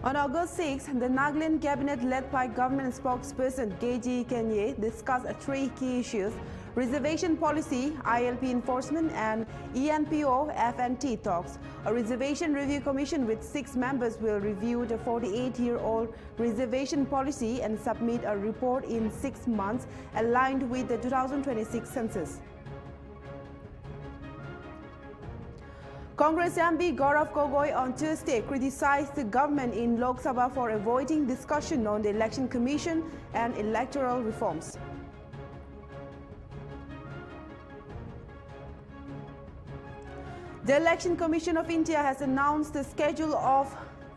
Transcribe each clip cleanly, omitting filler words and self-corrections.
On August 6, the Nagaland cabinet led by government spokesperson Geji Kenye discussed three key issues: reservation policy, ILP enforcement, and ENPO FNT talks. A reservation review commission with 6 members will review the 48-year-old reservation policy and submit a report in 6 months aligned with the 2026 census. Congress MP Gaurav Gogoi on Tuesday criticized the government in Lok Sabha for avoiding discussion on the Election Commission and electoral reforms. The Election Commission of India has announced the schedule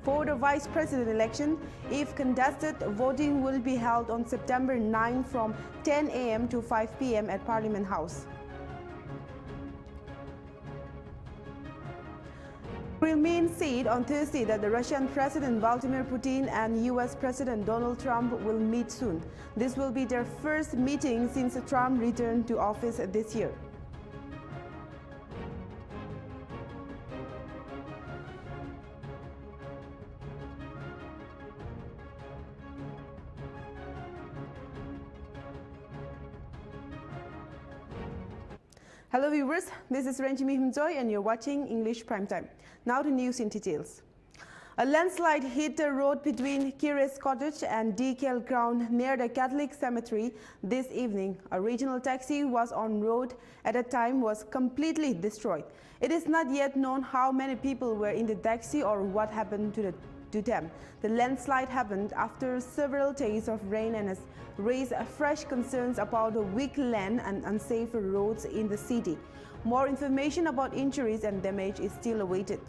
for the Vice President election. If contested, voting will be held on September 9 from 10 a.m. to 5 p.m. at Parliament House. Kremlin said on Thursday that the Russian President Vladimir Putin and US President Donald Trump will meet soon. This will be their first meeting since Trump returned to office this year. Hello viewers, this is Renjimi Himjoy and you're watching English Primetime. Now the news in details. A landslide hit the road between Kires Cottage and DKL Ground near the Catholic Cemetery this evening. A regional taxi was on road at the time was completely destroyed. It is not yet known how many people were in the taxi or what happened to them. The landslide happened after several days of rain and has raised fresh concerns about the weak land and unsafe roads in the city. More information about injuries and damage is still awaited.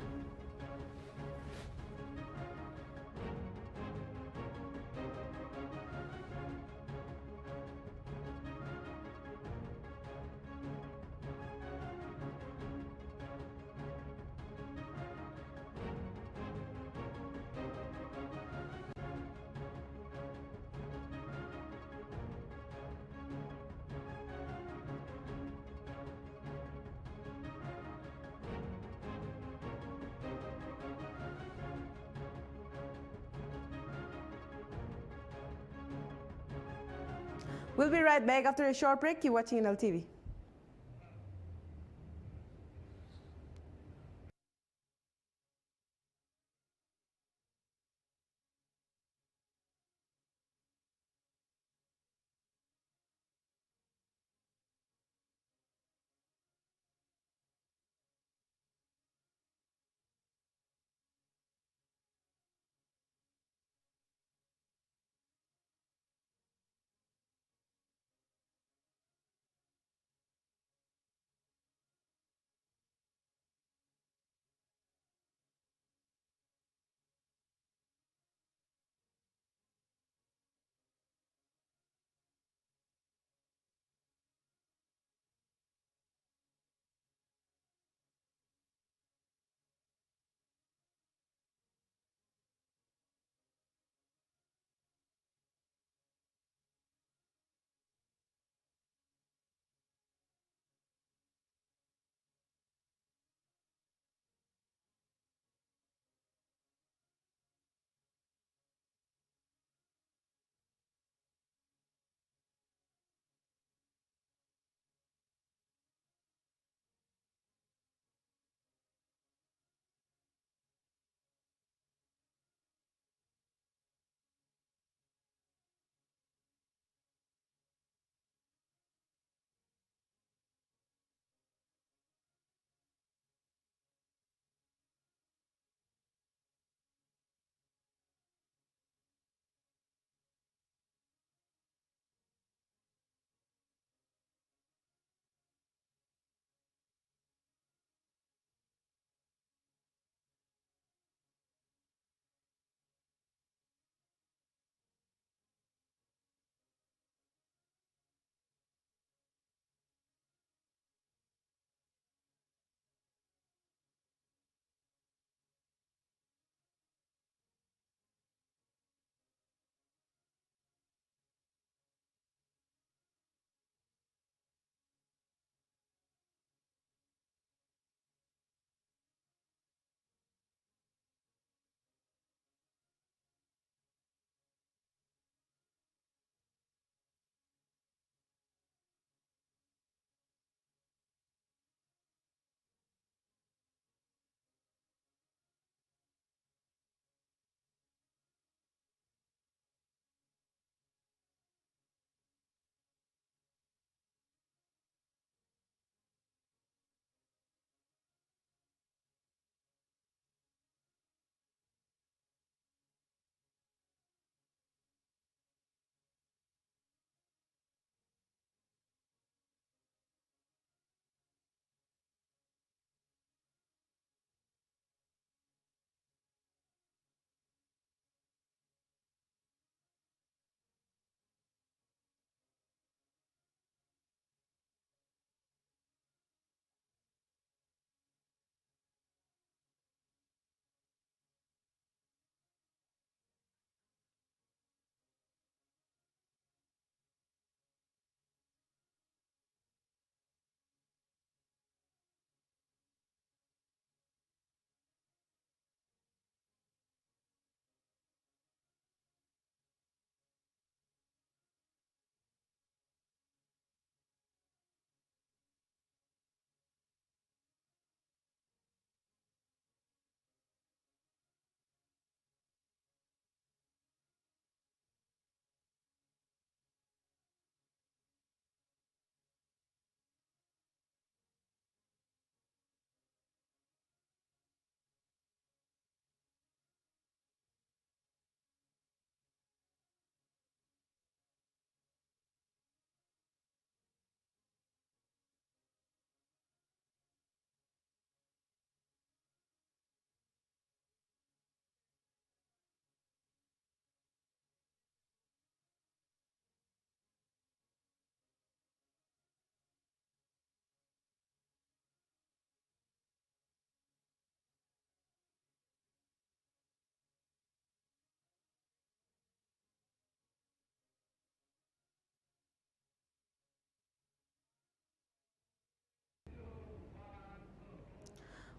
We'll be right back after a short break. You're watching Nltv.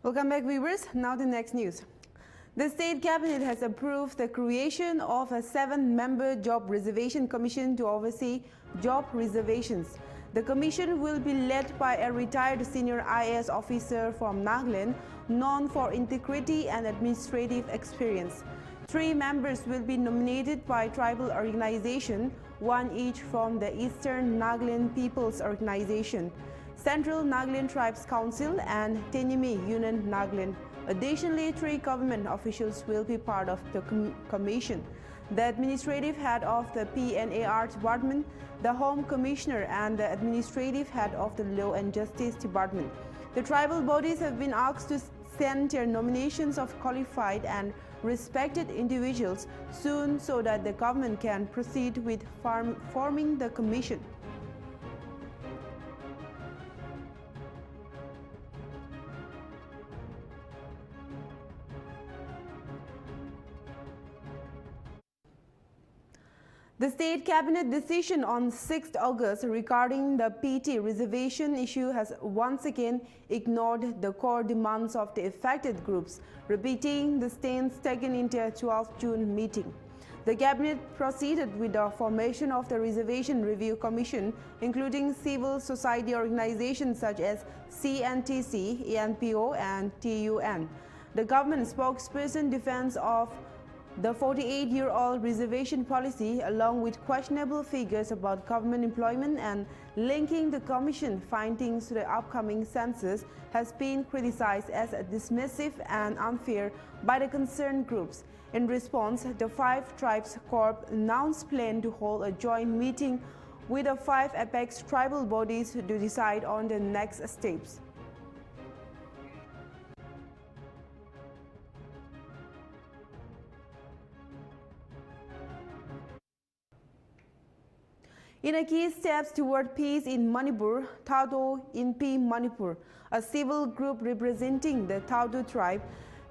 Welcome back, viewers. Now the next news. The State Cabinet has approved the creation of a 7-member Job Reservation Commission to oversee job reservations. The commission will be led by a retired senior IAS officer from Nagaland, known for integrity and administrative experience. 3 members will be nominated by tribal organization, 1 each from the Eastern Nagaland People's Organization, Central Nagaland Tribes Council, and Tenimi Union Nagaland. Additionally, 3 government officials will be part of the commission: the administrative head of the PNAR department, the Home Commissioner, and the administrative head of the Law and Justice department. The tribal bodies have been asked to send their nominations of qualified and respected individuals soon so that the government can proceed with forming the commission. The State Cabinet decision on 6th August regarding the PT reservation issue has once again ignored the core demands of the affected groups, repeating the stance taken in their 12th June meeting. The Cabinet proceeded with the formation of the Reservation Review Commission, including civil society organizations such as CNTC, ENPO, and TUN. The government spokesperson defends of the 48-year-old reservation policy, along with questionable figures about government employment and linking the Commission findings to the upcoming census, has been criticized as dismissive and unfair by the concerned groups. In response, the 5 Tribes Corp announced plan to hold a joint meeting with the 5 apex tribal bodies to decide on the next steps. In a key steps toward peace in Manipur, Thaudu Inpi Manipur, a civil group representing the Thaudu tribe,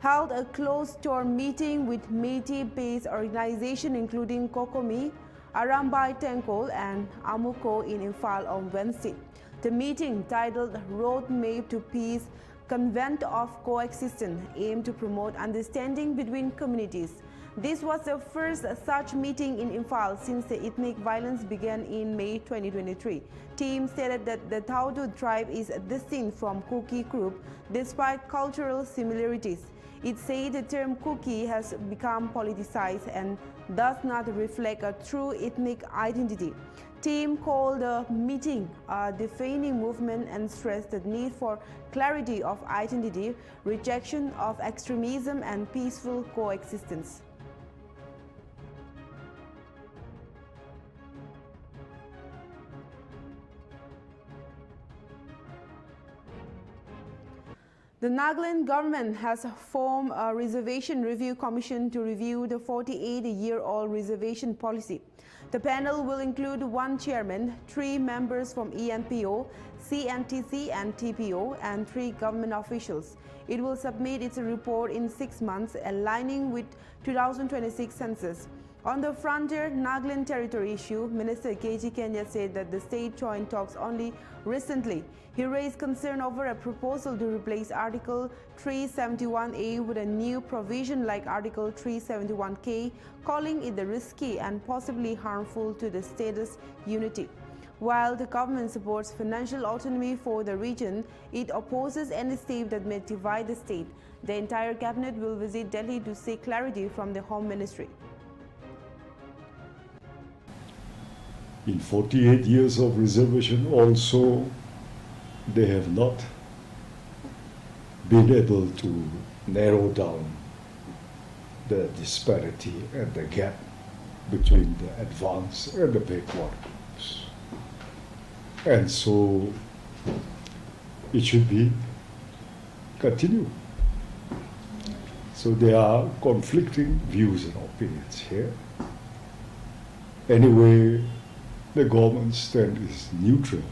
held a closed-door meeting with Métis-based organizations including Kokomi, Arambai Tengkol, and Amuko in Imphal on Wednesday. The meeting, titled Roadmap to Peace, Convent of Coexistence, aimed to promote understanding between communities. This was the first such meeting in Imphal since the ethnic violence began in May 2023. Team stated that the Thaudu tribe is distinct from Kuki group despite cultural similarities. It said the term Kuki has become politicized and does not reflect a true ethnic identity. Team called the meeting a defining movement and stressed the need for clarity of identity, rejection of extremism, and peaceful coexistence. The Nagaland government has formed a Reservation Review Commission to review the 48-year-old reservation policy. The panel will include 1 chairman, 3 members from ENPO, CNTC, and TPO, and 3 government officials. It will submit its report in 6 months, aligning with 2026 census. On the Frontier Nagaland Territory issue, Minister KG Kenya said that the state joined talks only recently. He raised concern over a proposal to replace Article 371A with a new provision like Article 371K, calling it risky and possibly harmful to the state's unity. While the government supports financial autonomy for the region, it opposes any step that may divide the state. The entire cabinet will visit Delhi to seek clarity from the Home Ministry. In 48 years of reservation also, they have not been able to narrow down the disparity and the gap between the advanced and the backward groups. And so it should be continued. So there are conflicting views and opinions here. Anyway, the government stand is neutral.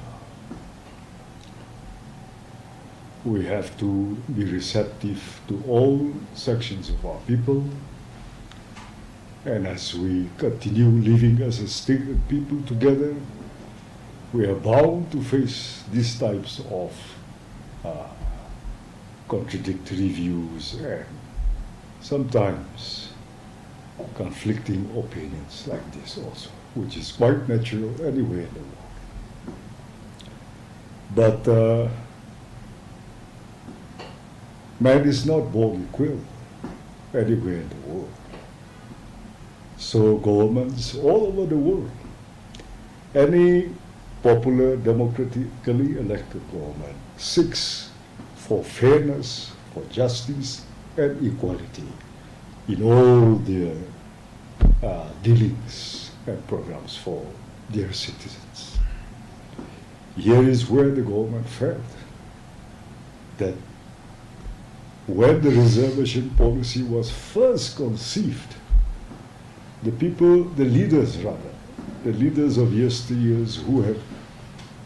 We have to be receptive to all sections of our people. And as we continue living as a state and people together, we are bound to face these types of contradictory views and sometimes conflicting opinions like this also, which is quite natural anywhere in the world. But man is not born equal anywhere in the world. So governments all over the world, any popular democratically elected government seeks for fairness, for justice and equality in all their dealings and programs for their citizens. Here is where the government felt that when the reservation policy was first conceived, the people, the leaders of yesteryears who have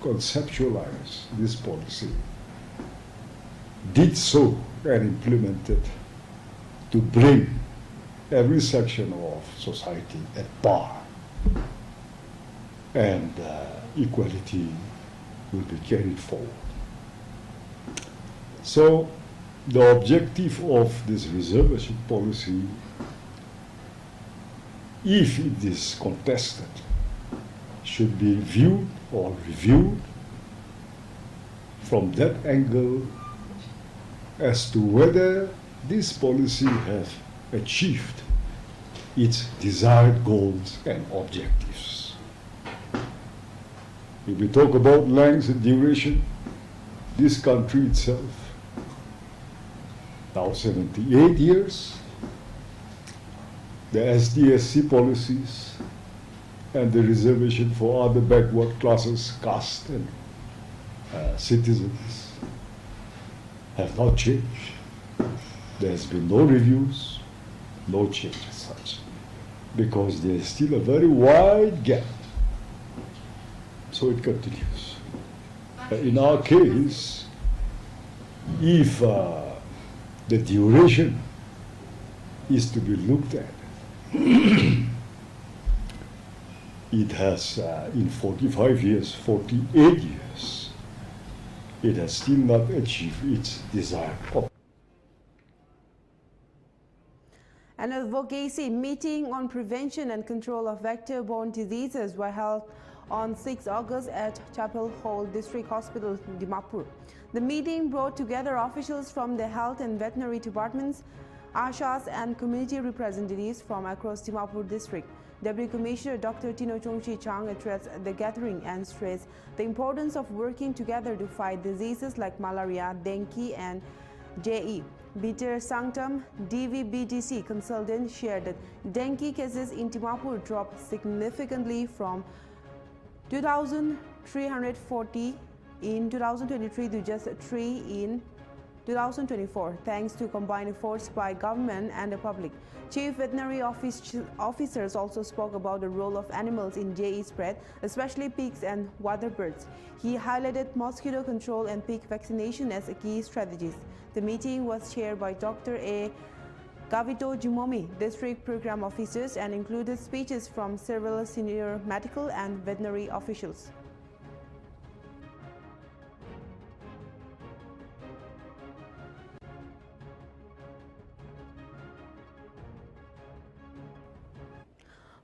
conceptualized this policy did so and implemented to bring every section of society at par, and equality will be carried forward. So the objective of this reservation policy, if it is contested, should be viewed or reviewed from that angle as to whether this policy has achieved its desired goals and objectives. If we talk about length and duration, this country itself, now 78 years, the SDSC policies and the reservation for other backward classes, caste and citizens have not changed. There has been no reviews, no change as such, because there is still a very wide gap. So it continues. In our case, if the duration is to be looked at, it has, in 45 years, 48 years, it has still not achieved its desired objective. An advocacy meeting on prevention and control of vector-borne diseases was held on 6 August at Chapel Hall District Hospital, Dimapur. The meeting brought together officials from the health and veterinary departments, ASHAs and community representatives from across Dimapur district. Deputy Commissioner Dr. Tino Chongchi Chang addressed the gathering and stressed the importance of working together to fight diseases like malaria, dengue and JE. Peter Sanctum, DVBTC consultant, shared that dengue cases in Dimapur dropped significantly from 2,340 in 2023 to just 3 in 2024, thanks to combined efforts by government and the public. Chief veterinary officers also spoke about the role of animals in JE spread, especially pigs and water birds. He highlighted mosquito control and pig vaccination as key strategies. The meeting was chaired by Dr. A. Gavito Jumomi, district program officers, and included speeches from several senior medical and veterinary officials.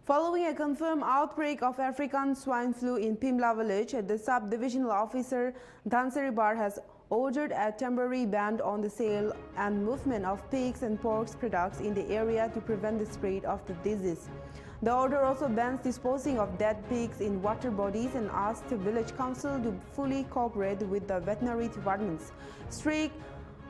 Following a confirmed outbreak of African swine flu in Pimla village, the sub-divisional officer Dhansari Bar has ordered a temporary ban on the sale and movement of pigs and pork products in the area to prevent the spread of the disease. The order also bans disposing of dead pigs in water bodies and asks the village council to fully cooperate with the veterinary departments. Strict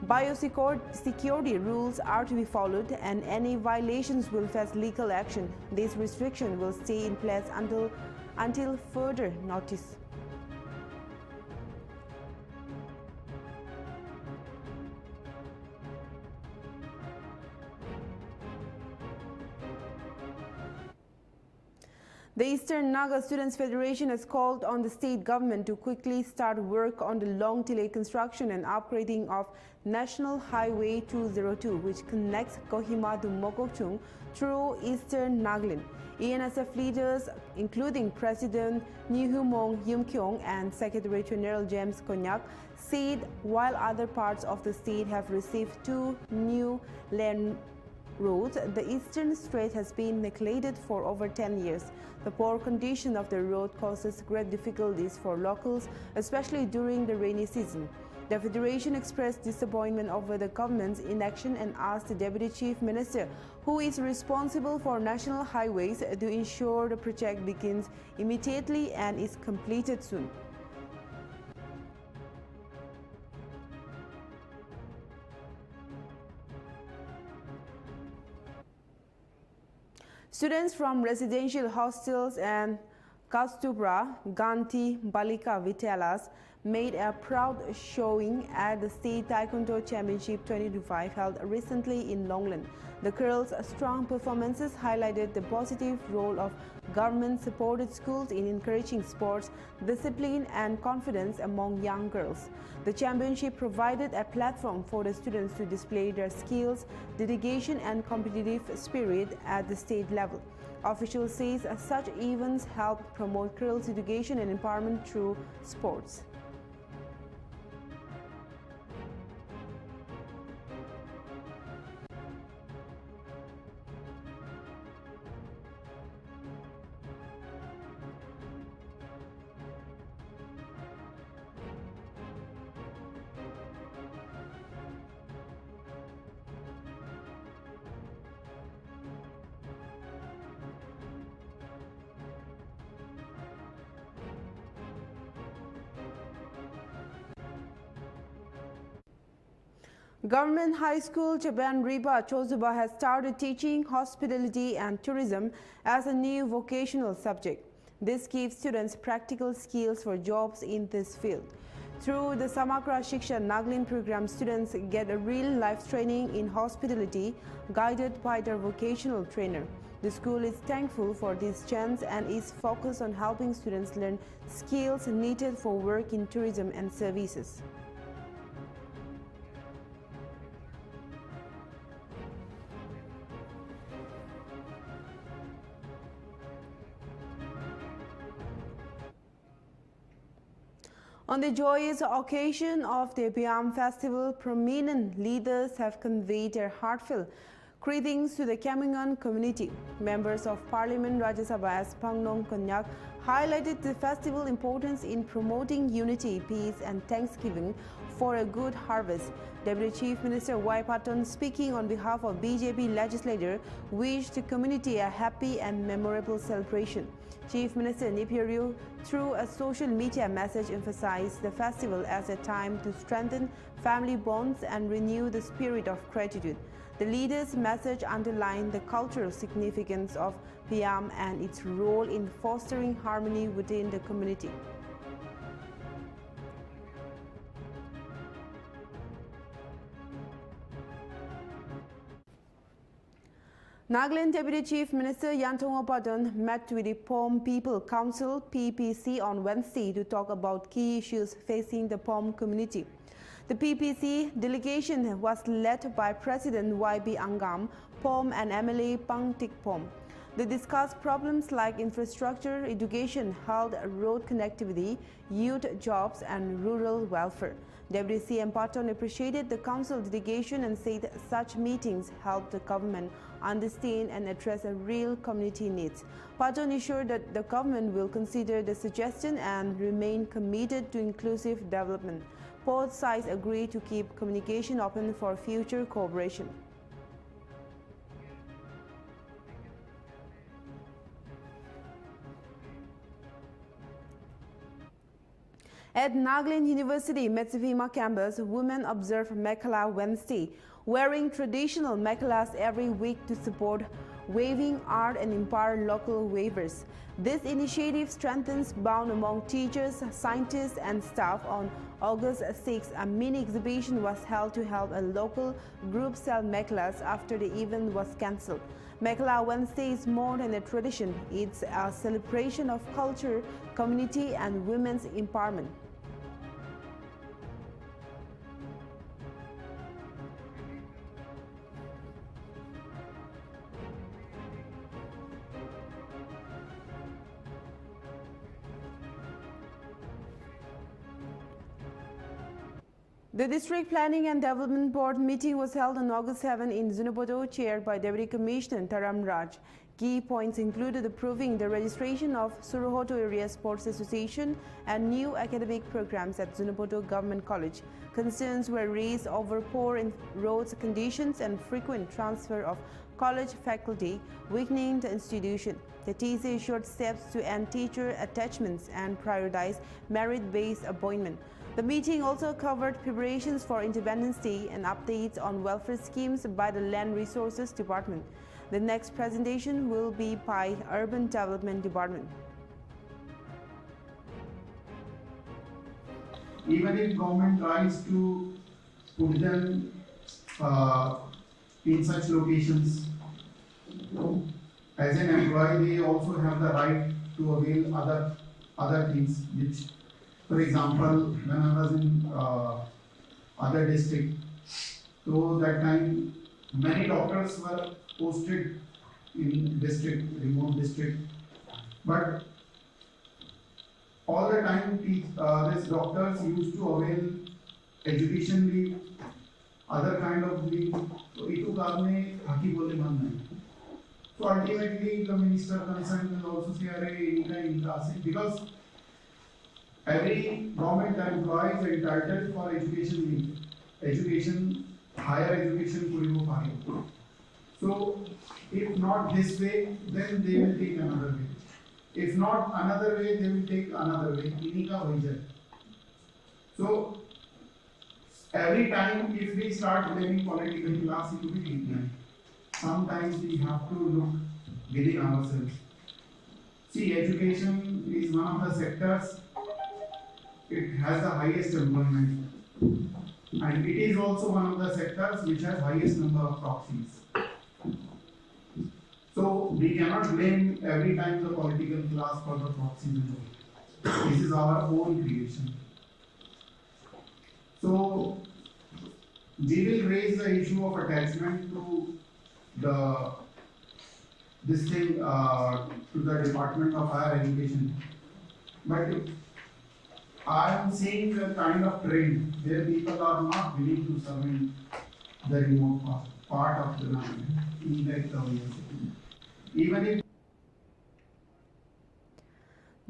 biosecurity rules are to be followed, and any violations will face legal action. This restriction will stay in place until further notice. The Eastern Naga Students Federation has called on the state government to quickly start work on the long-delayed construction and upgrading of National Highway 202, which connects Kohima to Mokokchung through Eastern Nagaland. ENSF leaders, including President Nyhumong Yimkyong and Secretary General James Konyak, said while other parts of the state have received 2 new land roads, the Eastern Strait has been neglected for over 10 years. The poor condition of the road causes great difficulties for locals, especially during the rainy season. The Federation expressed disappointment over the government's inaction and asked the Deputy Chief Minister, who is responsible for national highways, to ensure the project begins immediately and is completed soon. Students from residential hostels and Kastubra Gandhi Balika Vityalas made a proud showing at the State Taekwondo Championship 2025 held recently in Longland. The girls' strong performances highlighted the positive role of government-supported schools in encouraging sports, discipline and confidence among young girls. The championship provided a platform for the students to display their skills, dedication and competitive spirit at the state level. Officials say such events help promote girls' education and empowerment through sports. Government High School Chaban Riba Chozuba has started teaching hospitality and tourism as a new vocational subject. This gives students practical skills for jobs in this field. Through the Samagra Shiksha Nagaland program, students get a real-life training in hospitality guided by their vocational trainer. The school is thankful for this chance and is focused on helping students learn skills needed for work in tourism and services. On the joyous occasion of the Biam Festival, prominent leaders have conveyed their heartfelt greetings to the Kamingan community. Members of Parliament Rajya Sabha as Pangnong Konyak highlighted the festival's importance in promoting unity, peace and thanksgiving for a good harvest. Deputy Chief Minister Y. Patton, speaking on behalf of BJP legislator, wished the community a happy and memorable celebration. Chief Minister Nipiru, through a social media message, emphasized the festival as a time to strengthen family bonds and renew the spirit of gratitude. The leader's message underlined the cultural significance of Piam and its role in fostering harmony within the community. Nagaland Deputy Chief Minister Yantongo Patton met with the POM People Council on Wednesday to talk about key issues facing the POM community. The PPC delegation was led by President YB Angam, POM and MLA Pangtik POM. They discussed problems like infrastructure, education, health, road connectivity, youth jobs and rural welfare. Deputy CM Patton appreciated the council delegation and said such meetings help the government understand and address real community needs. Patton assured that the government will consider the suggestion and remain committed to inclusive development. Both sides agreed to keep communication open for future cooperation. At Nagaland University Metsivima campus, women observe Mekhala Wednesday, wearing traditional Mekhalas every week to support waiving art and empower local waivers. This initiative strengthens bond among teachers, scientists and staff. On August 6, a mini exhibition was held to help a local group sell meklas after the event was cancelled. Mekla Wednesday is more than a tradition. It's a celebration of culture, community and women's empowerment. The District Planning and Development Board meeting was held on August 7 in Zunheboto, chaired by Deputy Commissioner Taram Raj. Key points included approving the registration of Suruhoto Area Sports Association and new academic programs at Zunheboto Government College. Concerns were raised over poor roads conditions and frequent transfer of college faculty, weakening the institution. The TC issued steps to end teacher attachments and prioritize merit-based appointment. The meeting also covered preparations for Independence Day and updates on welfare schemes by the Land Resources Department. The next presentation will be by Urban Development Department. Even if government tries to put them in such locations, as an employee, they also have the right to avail other things, which, for example, when I was in other district, so that time many doctors were posted in district, remote district, but all the time these doctors used to avail education leave, other kind of leave. So it took haki bole man. So ultimately the minister concerned will also say because every government employee is entitled for education leave, higher education koi ho paye. So if not this way, then they will take another way. If not another way, they will take another way. Inhi ka wahi. So every time if we start blaming political class, it will be taken. Sometimes we have to look within ourselves. See, education is one of the sectors. It has the highest employment, and it is also one of the sectors which has highest number of proxies. So we cannot blame every time the political class for the proxies. This is our own creation. So we will raise the issue of attachment to the Department of Higher Education. But I am seeing a kind of trend where people are not willing to serve in the remote part of the land, even if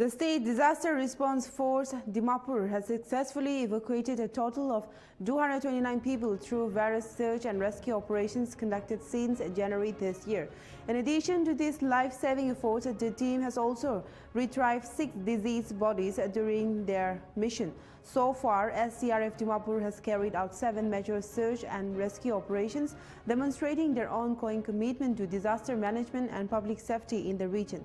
The State Disaster Response Force, Dimapur, has successfully evacuated a total of 229 people through various search and rescue operations conducted since January this year. In addition to these life-saving efforts, the team has also retrieved 6 deceased bodies during their mission. So far, SCRF Dimapur has carried out 7 major search and rescue operations, demonstrating their ongoing commitment to disaster management and public safety in the region.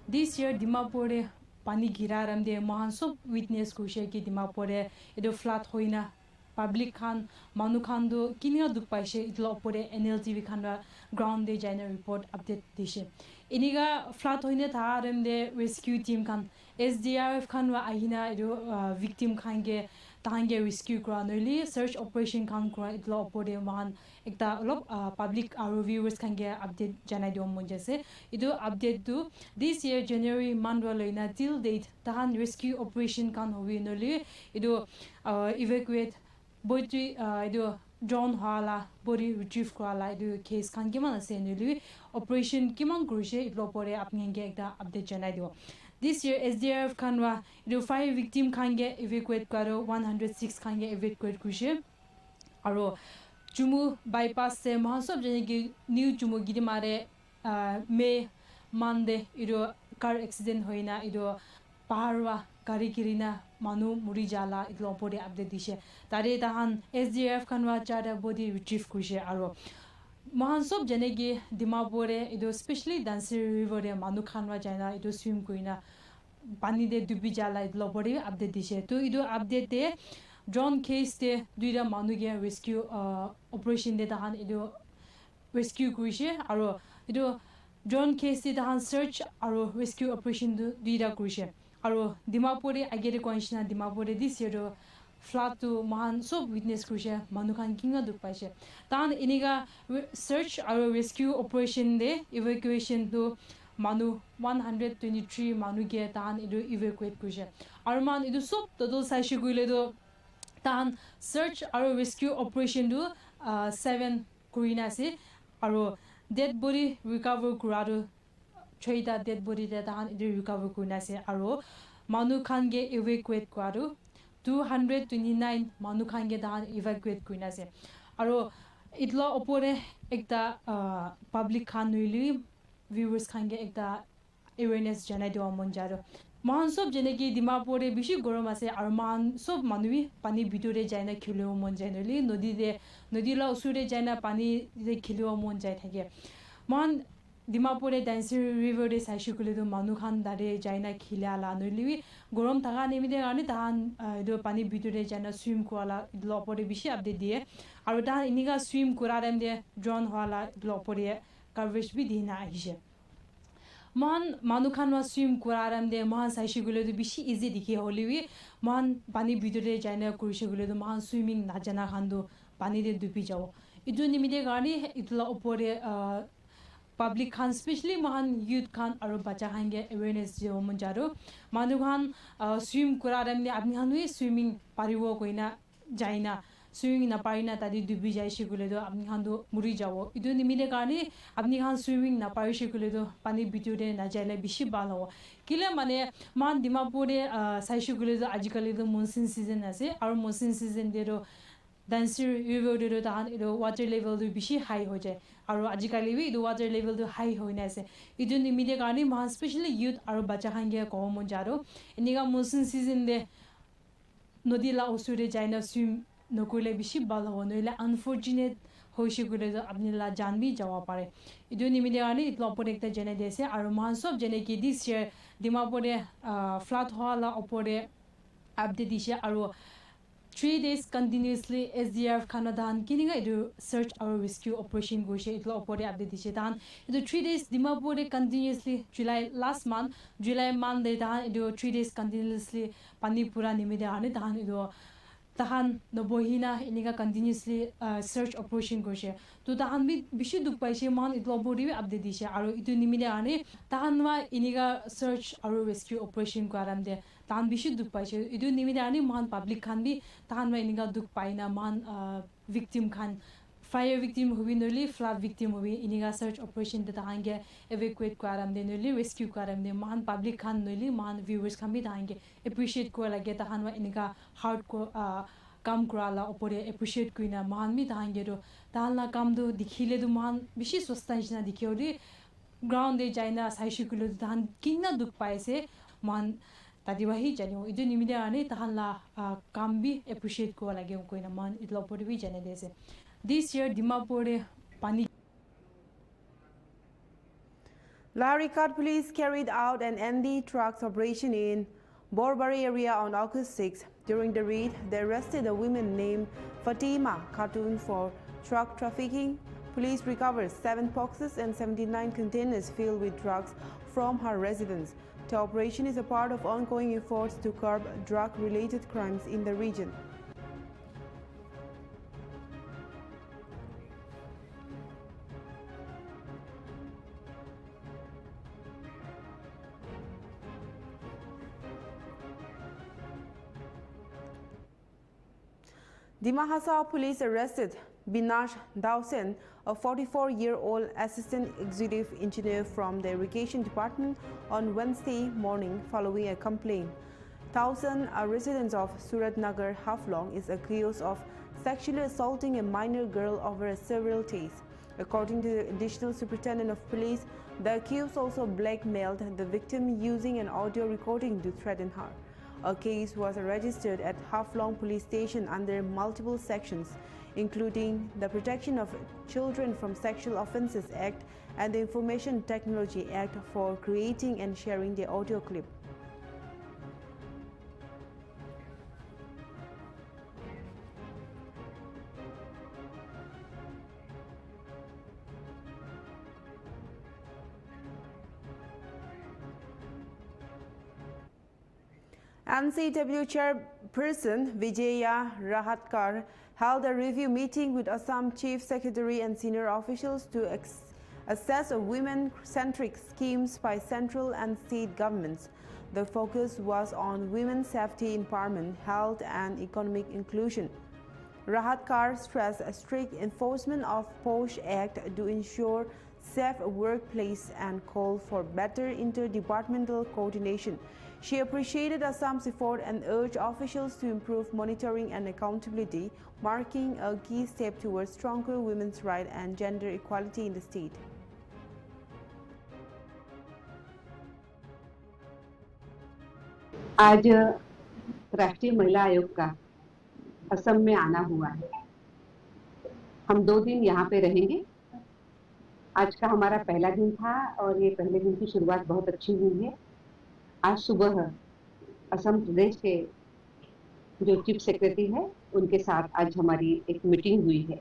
This year, Dimapur pani giraram de mahansop witness kushe ki Dimapur edo flat hoina public khan manu khan do kinia duk paise itlo pore Nltv khanwa ground de jaina report update dishe iniga flat hoine tharam de rescue team khan SDRF khanwa ahina edo victim khan ge tange rescue kra noli search operation khan kra itlo pore mahan ekta lop public viewers khan ge update janai diom monjase ido update do this year January mandwa loina till date tahan rescue operation khan hobi noli ido evacuate body ido drone hala body retrieve kwala ido case khan kiman ase noli operation kiman grushe itlo pore apnge ge ekta update janai dio. This year SDRF khanwa ido 5 victim khan ge evacuate karo 106 khan ge evacuate kushe aro Jumu bypass se mahasob jane ki new Jumu gidimare May Monday ido car accident hoina ido paharwa gari kirina manu muri jala itlo opore update dishe tare tahan SDF kanwa chara body retrieve kurishe aro mohan sob janegi dimapore ido especially Dancer River re manu khanwa jaina ido swim kuina pani de dubi jala itlo opore update dishe to ido update de drone case de duira manu ge rescue operation de tahan ido rescue kurishe aro ido drone case de tahan search aro rescue operation du duira kurishe aro dimapore agere konshina dimapore this year flood to mahan sob witness kurishe manu khan kinga duk paise tahan iniga search aro rescue operation de evacuation to manu 123 manu ge tahan ido evacuate kurishe aro man ido sob total saishi guile do tahan search aro rescue operation do 7 kurina se aro dead body recover kurado choida dead body de tahan ido recover kurina se aro manu khan ge evacuate kurado 229 manu khan ge tahan evacuate kurina se aro itlo opore ekta public khan nuili viewers khan ge ekta awareness janai dewa mon jaro मान सब जने की दिमापुरे बिशी गरम আছে আর মান সব মানুষ পানি ভিতরে যায় না খেলেও মন যায় নলি নদীলা উসুরে যায় না পানি যে খেলেও মন যায় থাকে মান দিমাপুরে ডান্সার রিভারে সাইশুকুলে তো মানুষ খান দাঁড়ে যায় না খিলালা নলি গরম থাকা নেমিদে কারণে তাহান এদো পানি ভিতরে যায় না সুইম করালা লপরে বেশি আপডেট দিয়ে আর তাহান ইনিগা সুইম করার এমদে ড্রোন হওয়ালা লপরে কভারেজ বি দিয়ে না আহিছে মান মানুহ খান সুইম কৰাৰাম দে মান চাইছি গলে তো বেছি ইজি দেখি হলিবি মান পানী ভিতৰে যায় না কৰিছে গলে তো মান সুইমিং নাজানা খান্দো পানীতে ডুবি যাও ইটো নিমিতে কাৰণে ইতলা ওপৰে পাব্লিক খান স্পেশালি মান ইউথ খান আৰু বাচ্চা খানগে এৱেৰনেছ দিও মন যাৰো মানুহ খান সুইম কৰাৰাম দে আপনি খানুই সুইমিং পাৰিব কইনা যায়না সুইমিং না পারিনা তাদি ডুবি যায় সেগুলো তো আপনি খান তো মরি যাবো ইটো নিমিলে কারণে আপনি খান সুইমিং না পারি সেগুলো তো পানির ভিতরে না যাইলে বেশি ভালো হবো কিলে মানে মান ডিমাপুরে চাইছেগুলো তো আজিকালি তো মনসুন সিজন আছে আর মনসুন সিজন দিয়ে ডান্সার রিভার তাহান এইটো ওয়াটার লেভেলটো বেশি হাই হৈ যায় আৰু আজিকালি এইটো ওয়াটার লেভেলটো হাই হৈ না আছে ইটো নিমিলে কাৰণে মান স্পেশালি ইউথ আৰু বাচ্চা খানগে কম মন যাৰো এনেকা মনসুন সিজন দে নদীলা ওচৰে যায় না সুইম নকৰিলে বেছি ভাল হ'ব নহ'লে আনফৰ্চুনেট হৈছে গ'লে আপোনালা জানবি যাব পাৰে এইটো নিমিলে কাৰণে এইটো ওপৰত একটা জনাই দিছে আৰু মান সব যেনে কি দিছ ইয়াৰ ডিমাপুৰে ফ্লাড হোৱালা ওপৰে আপডেট দিছে আৰু 3 days continuously SDF Kanadan kininga idu search or rescue operation goise itlo opore update dise dan idu 3 days dimapore continuously last month July month de dan idu 3 days continuously pani pura nimide ane dan idu tahan no bohina iniga continuously search operation goise to tahan bi bishi duk paise man itlo opore update dise aru idu nimide ane tahan wa iniga search or rescue operation karam de tahan bishi duk paise idu nimide ane man public khan bi tahan wa iniga duk paina man victim khan fire victim hubi noli flood victim hubi iniga search operation de tahange evacuate karam de noli rescue karam de man public khan noli man viewers khan bi tahange appreciate ko lage tahan wa iniga hard ko kam krala opore appreciate kuina man mi tahange ro tahanla kam do dikhile du man bishi sosta jina dikhiori ground de jaina saishikulo tahan kinna duk paise man tadiwahi jani idu nimide ane tahanla kam bi appreciate ko lage koina man itlo opore bi jane dese this year Dimapore pani Laricot police carried out an ND trucks operation in Borbari area on August 6. During the raid, they arrested a woman named Fatima Khatun for truck trafficking. Police recovered 7 boxes and 79 containers filled with drugs from her residence. The operation is a part of ongoing efforts to curb drug-related crimes in the region. Dimahasa police arrested Binash Dawson, a 44-year-old assistant executive engineer from the irrigation department on Wednesday morning following a complaint. Dawson, a resident of Suratnagar, Haflong, is accused of sexually assaulting a minor girl over several days. According to the additional superintendent of police, the accused also blackmailed the victim using an audio recording to threaten her. A case was registered at Haflong Police Station under multiple sections, including the Protection of Children from Sexual Offences Act and the Information Technology Act for creating and sharing the audio clip. Nltv Chairperson Vijaya Rahatkar held a review meeting with Assam Chief Secretary and senior officials to assess women-centric schemes by central and state governments. The focus was on women's safety, empowerment, health, and economic inclusion. Rahatkar stressed a strict enforcement of POSH Act to ensure safe workplace and called for better interdepartmental coordination. She appreciated Assam's effort and urged officials to improve monitoring and accountability, marking a key step towards stronger women's rights and gender equality in the state. आज राष्ट्रीय महिला आयोग का असम में आना हुआ है। हम 2 दिन यहाँ पे रहेंगे। आज का हमारा पहला दिन था और ये पहले दिन की शुरुआत बहुत अच्छी हुई है। आज सुबह असम प्रदेश के जो चीफ सेक्रेटरी है उनके साथ आज हमारी एक मीटिंग हुई है।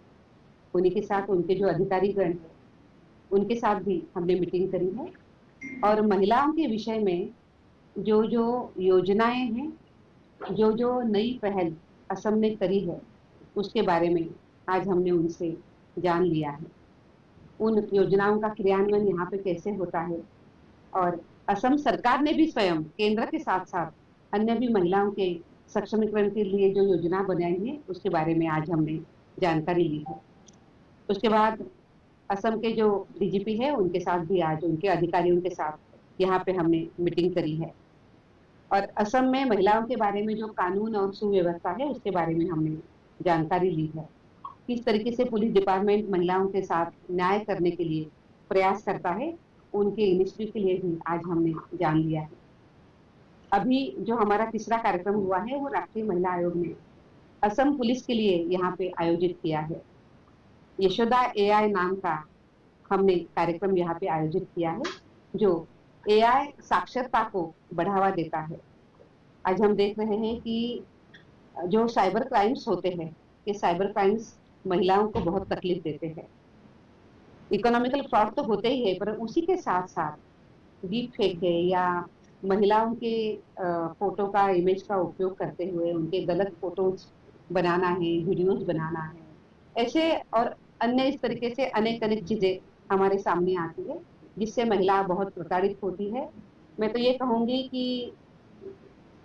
उन्हीं के साथ उनके जो अधिकारीगण हैं उनके साथ भी हमने मीटिंग करी है और महिलाओं के विषय में जो योजनाएं हैं, जो नई पहल असम ने करी है उसके बारे में आज हमने उनसे जान लिया है। उन योजनाओं का क्रियान्वयन यहाँ पे कैसे होता है और असम सरकार ने भी स्वयं केंद्र के साथ साथ अन्य भी महिलाओं के सक्षमीकरण के लिए जो योजना बनाई है उसके बारे में आज हमने जानकारी ली है। उसके बाद असम के जो डीजीपी है उनके साथ भी आज उनके अधिकारियों के साथ यहाँ पे हमने मीटिंग करी है और असम में महिलाओं के बारे में जो कानून और सुव्यवस्था है उसके बारे में हमने जानकारी ली है। किस तरीके से पुलिस डिपार्टमेंट महिलाओं के साथ न्याय करने के लिए प्रयास करता है, उनके इनिशिएटिव के लिए भी आज हमने जान लिया है। अभी जो हमारा तीसरा कार्यक्रम हुआ है वो राष्ट्रीय महिला आयोग ने असम पुलिस के लिए यहाँ पे आयोजित किया है। यशोदा AI नाम का हमने कार्यक्रम यहाँ पे आयोजित किया है जो AI साक्षरता को बढ़ावा देता है। आज हम देख रहे हैं कि जो साइबर क्राइम्स होते हैं ये साइबर क्राइम्स महिलाओं को बहुत तकलीफ देते हैं। इकोनॉमिकल फ्रॉड तो होते ही है पर उसी के साथ साथ डीप फेक है या महिलाओं के फोटो का इमेज का उपयोग करते हुए उनके गलत फोटोज बनाना है, वीडियोज बनाना है, ऐसे और अन्य इस तरीके से अनेक चीजें हमारे सामने आती है जिससे महिला बहुत प्रताड़ित होती है। मैं तो ये कहूँगी कि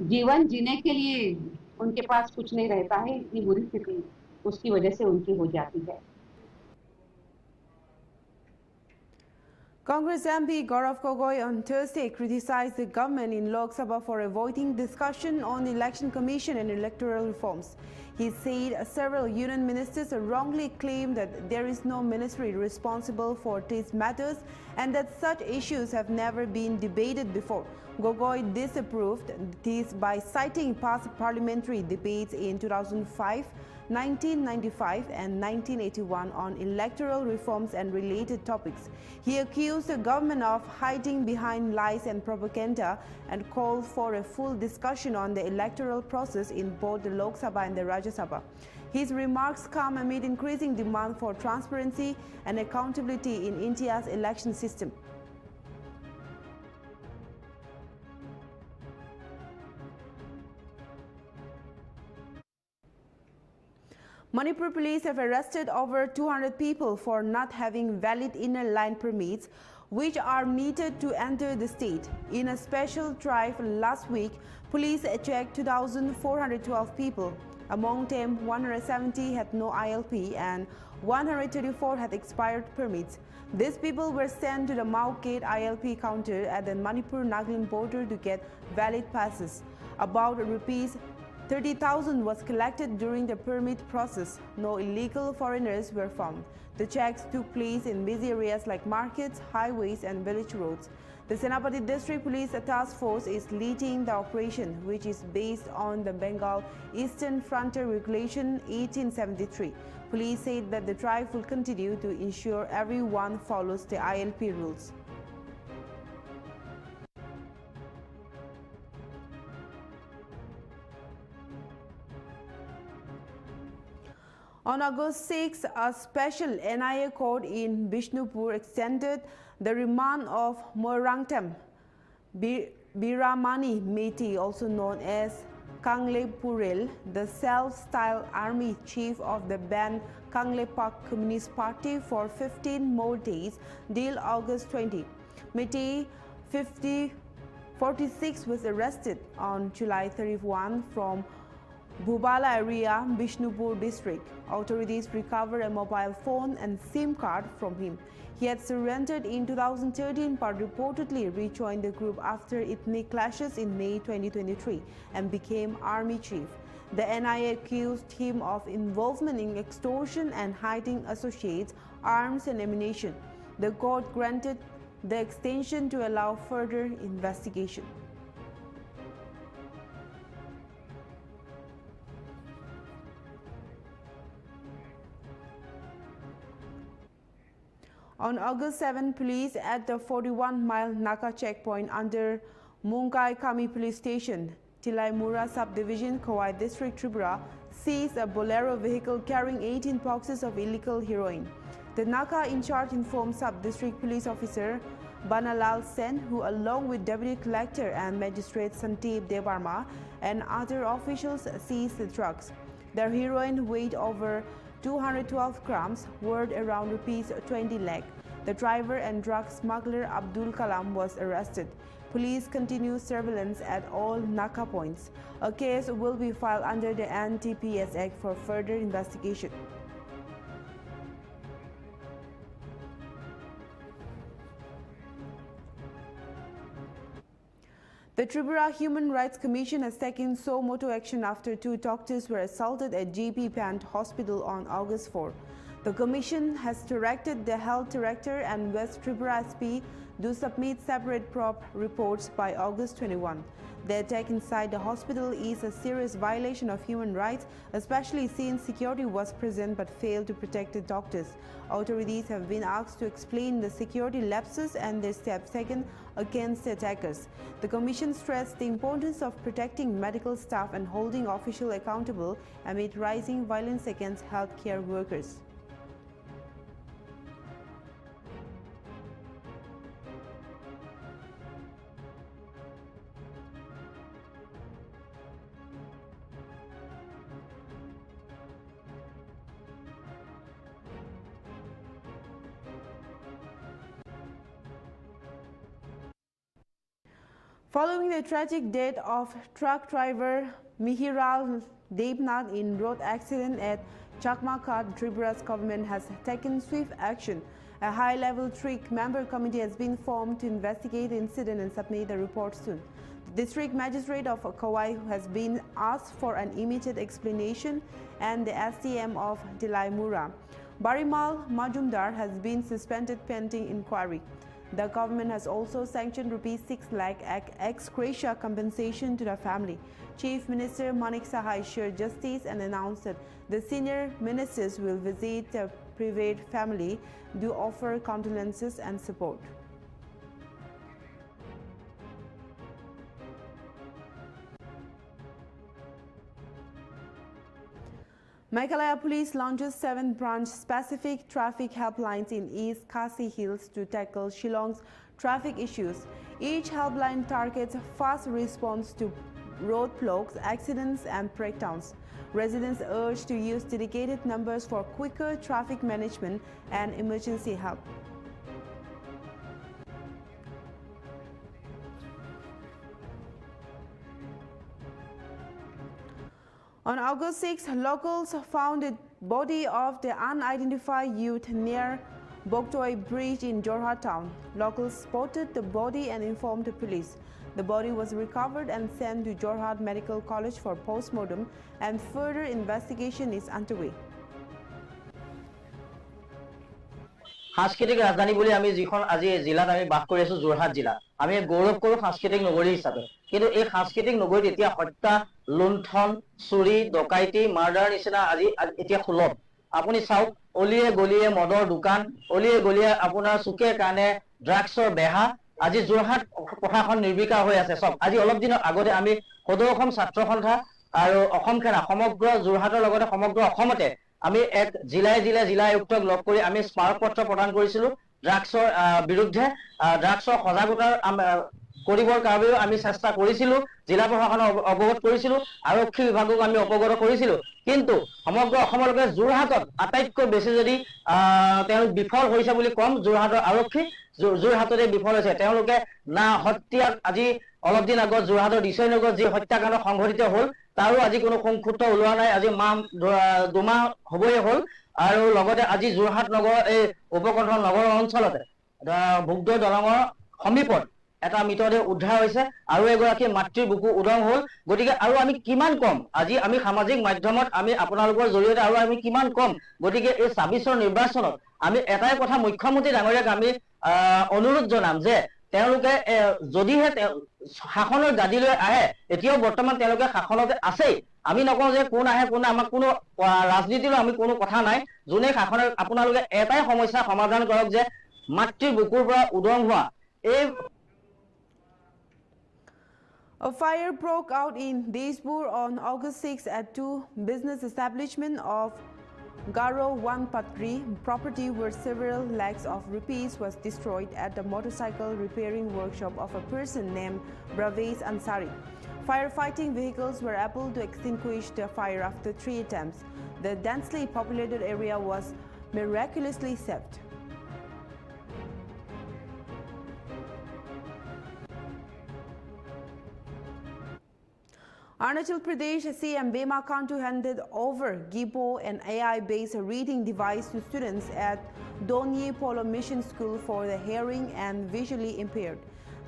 जीवन जीने के लिए उनके पास कुछ नहीं रहता है, इतनी बुरी स्थिति उसकी वजह से उनकी हो जाती है। Congress MP Gaurav Gogoi on Thursday criticized the government in Lok Sabha for avoiding discussion on the Election Commission and electoral reforms. He said several union ministers wrongly claimed that there is no ministry responsible for these matters and that such issues have never been debated before. Gogoi disapproved this by citing past parliamentary debates in 2005, 1995 and 1981 on electoral reforms and related topics. He accused the government of hiding behind lies and propaganda and called for a full discussion on the electoral process in both the Lok Sabha and the Rajya Sabha. His remarks come amid increasing demand for transparency and accountability in India's election system. Manipur police have arrested over 200 people for not having valid inner line permits, which are needed to enter the state. In a special drive last week, police checked 2,412 people. Among them, 170 had no ILP and 134 had expired permits. These people were sent to the Mao Gate ILP counter at the Manipur-Nagaland border to get valid passes. About rupees 30,000 was collected during the permit process. No illegal foreigners were found. The checks took place in busy areas like markets, highways and village roads. The Senapati District Police Task Force is leading the operation, which is based on the Bengal Eastern Frontier Regulation 1873. Police said that the drive will continue to ensure everyone follows the ILP rules. On August 6, a special NIA court in Bishnupur extended the remand of Moirangtam Biramani Meti, also known as Kangle Purel, the self-styled army chief of the banned Kangle Park Communist Party, for 15 more days till August 20. Meti, 46, was arrested on July 31 from Bhubala area, Bishnupur district. Authorities recovered a mobile phone and SIM card from him. He had surrendered in 2013 but reportedly rejoined the group after ethnic clashes in May 2023 and became army chief. The NIA accused him of involvement in extortion and hiding associates, arms and ammunition. The court granted the extension to allow further investigation. On August 7, police at the 41-mile Naka checkpoint under Mungai Kami police station, Tilaimura subdivision, Kawai district, Tripura, seized a Bolero vehicle carrying 18 boxes of illegal heroin. The Naka in charge informed sub-district police officer Banalal Sen, who along with deputy collector and magistrate Sandeep Devarma and other officials seized the drugs. The heroin weighed over 212 grams, worth around rupees 20 lakh. The driver and drug smuggler Abdul Kalam was arrested. Police continue surveillance at all Naka points. A case will be filed under the NTPS Act for further investigation. The Tripura Human Rights Commission has taken so moto action after 2 doctors were assaulted at GP Pant Hospital on August 4. The Commission has directed the Health Director and West Tripura SP to submit separate probe reports by August 21. The attack inside the hospital is a serious violation of human rights, especially since security was present but failed to protect the doctors. Authorities have been asked to explain the security lapses and their steps taken against the attackers. The Commission stressed the importance of protecting medical staff and holding officials accountable amid rising violence against healthcare workers. Following the tragic death of truck driver Mihiral Devnath in road accident at Chakmakat, Tripura's government has taken swift action. A high-level 3-member committee has been formed to investigate the incident and submit the report soon. The district magistrate of Kawai has been asked for an immediate explanation, and the SDM of Tilaimura, Barimal Majumdar, has been suspended pending inquiry. The government has also sanctioned rupees 6 lakh ex gratia compensation to the family. Chief Minister Manik Saha assured justice and announced that the senior ministers will visit the private family to offer condolences and support. Meghalaya Police launches 7 branch-specific traffic helplines in East Khasi Hills to tackle Shillong's traffic issues. Each helpline targets fast response to roadblocks, accidents and breakdowns. Residents urged to use dedicated numbers for quicker traffic management and emergency help. On August 6, locals found the body of the unidentified youth near Boktoi Bridge in Jorhat town. Locals spotted the body and informed the police. The body was recovered and sent to Jorhat Medical College for post-mortem, and further investigation is underway. সাংস্কৃতিক ৰাজধানী বুলি আমি যিখন আজি জিলাত আমি বাস কৰি আছো যোৰহাট জিলা আমি গৌৰৱ কৰোঁ সাংস্কৃতিক নগৰী হিচাপে কিন্তু এই সাংস্কৃতিক নগৰীত এতিয়া হত্যা লুণ্ঠন চুৰি ডকাইতি মাৰ্ডাৰ নিচিনা আজি এতিয়া সুলভ আপুনি চাওক অলিয়ে গলিয়ে মদৰ দোকান অলিয়ে গলিয়ে আপোনাৰ চুকে কাণে ড্ৰাগছৰ বেহা আজি যোৰহাট প্ৰশাসন নিৰ্বিকাৰ হৈ আছে চব আজি অলপ দিনৰ আগতে আমি সদৌ অসম ছাত্ৰ সন্থা আৰু অসম সেনা সমগ্ৰ যোৰহাটৰ লগতে সমগ্ৰ অসমতে আমি এক জিলা আয়ুক্তক লগ কৰি আমি স্মাৰক পত্ৰ প্ৰদান কৰিছিলো ড্ৰাগছৰ বিৰুদ্ধে ড্ৰাগছৰ সজাগতাৰ কৰিবৰ কাৰণেও আমি চেষ্টা কৰিছিলো জিলা প্ৰশাসনক অৱগত কৰিছিলো আৰক্ষী বিভাগক আমি অৱগত কৰিছিলো কিন্তু সমগ্ৰ অসমলৈকে যোৰহাটত আটাইতকৈ বেছি যদি তেওঁলোক বিফল হৈছে বুলি কম যোৰহাটৰ আৰক্ষী যোৰহাটতে বিফল হৈছে তেওঁলোকে না হত্যা আজি অলপ দিন আগত যোৰহাটৰ দিছয়নগৰত যি হত্যাকাণ্ড সংঘটিত হ'ল তাৰো আজি কোনো সংক্ষুব্ধ ওলোৱা নাই আজি দুমাহ হ'বই হ'ল আৰু লগতে আজি যোৰহাট নগৰ এই উপকণ্ঠৰ নগৰ অঞ্চলতে ভুগদৈ দলঙৰ সমীপত এটা মৃতদেহ উদ্ধাৰ হৈছে আৰু এগৰাকী মাতৃৰ বুকু উদং হ'ল গতিকে আৰু আমি কিমান কম আজি আমি সামাজিক মাধ্যমত আমি আপোনালোকৰ জৰিয়তে আৰু আমি কিমান কম গতিকে এই ২৬ৰ নিৰ্বাচনত আমি এটাই কথা মুখ্যমন্ত্ৰী ডাঙৰীয়াক আমি অনুৰোধ জনাম যে তেওঁলোকে যদিহে শাসনৰ গাদীলৈ আহে এতিয়াও বৰ্তমান তেওঁলোকে শাসনতে আছেই আমি নকওঁ যে কোন আহে কোন আমাক কোনো ৰাজনীতিলৈ আমি কোনো কথা নাই যোনে শাসনৰ আপোনালোকে এটাই সমস্যা সমাধান কৰক যে মাতৃৰ বুকুৰ পৰা উদং হোৱা এই A fire broke out in Deshpur on August 6 at two business establishments of Garo 1 Patri property where several lakhs of rupees was destroyed at the motorcycle repairing workshop of a person named Bravesh Ansari. Firefighting vehicles were able to extinguish the fire after 3 attempts. The densely populated area was miraculously saved. Arunachal Pradesh CM Bema Khandu handed over Gibo, an AI-based reading device to students at Donye Polo Mission School for the hearing and visually impaired.